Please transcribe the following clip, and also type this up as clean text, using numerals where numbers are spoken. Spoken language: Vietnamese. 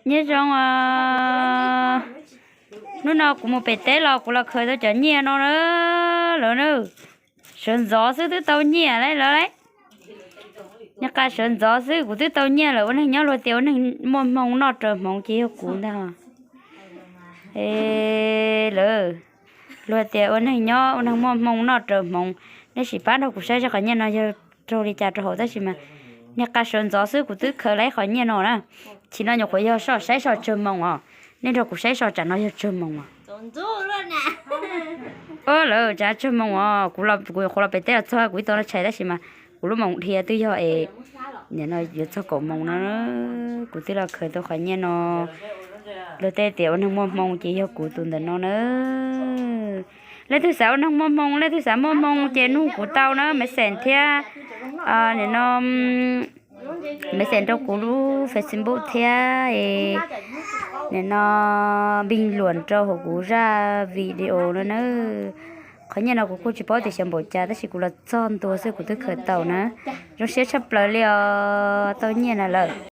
nhớ trong nó nào cũng một bể té lò cũng là khởi tôi chở nhẹ nó nữa lỡ nữa sơn gió xứ thứ tàu nhẹ đấy lỡ đấy nhớ cả sơn gió xứ của thứ tàu nhẹ lỡ này nhớ rồi tiêu này mong mong nó trở mong chỉ cũng thôi ê lỡ rồi tiêu này nhớ nó mong mong nó trở mong nếu chỉ bán đâu cũng sẽ cho cả nhà nó cho đi trả cho họ đó chứ mà nhớ cả sơn gió xứ của thứ khởi lấy khỏi nhà nó nè chỉ nó nhớ khỏi giờ sợ sẽ sợ trở mong à nên rồi cũng sẽ sợ trả nó trở mong à lỡ trả cho mong à cũng là bé té thôi cũng tôi nó chạy đó xí mà cũng lúc mong thì tôi cho ấy nhà nó giờ cho cậu mong nó cũng tôi là khởi tôi khỏi nhà nó lỡ té tiểu nó mong chỉ cho cụ tôi nó nữa lấy thứ sáu nó mong lấy thứ sáu mong trên nung của tao nó mới xẻn thea để nó mới xẻn trong cụ lu Facebook thea nên nó bình luận cho họ cũng ra video nữa có nhà nào cũng có chỉ bảo thì xem bộ cha đó chỉ cũng là son tôi sẽ cũng thức khởi tàu nữa rồi sẽ sắp lại liền tàu nhà là lợi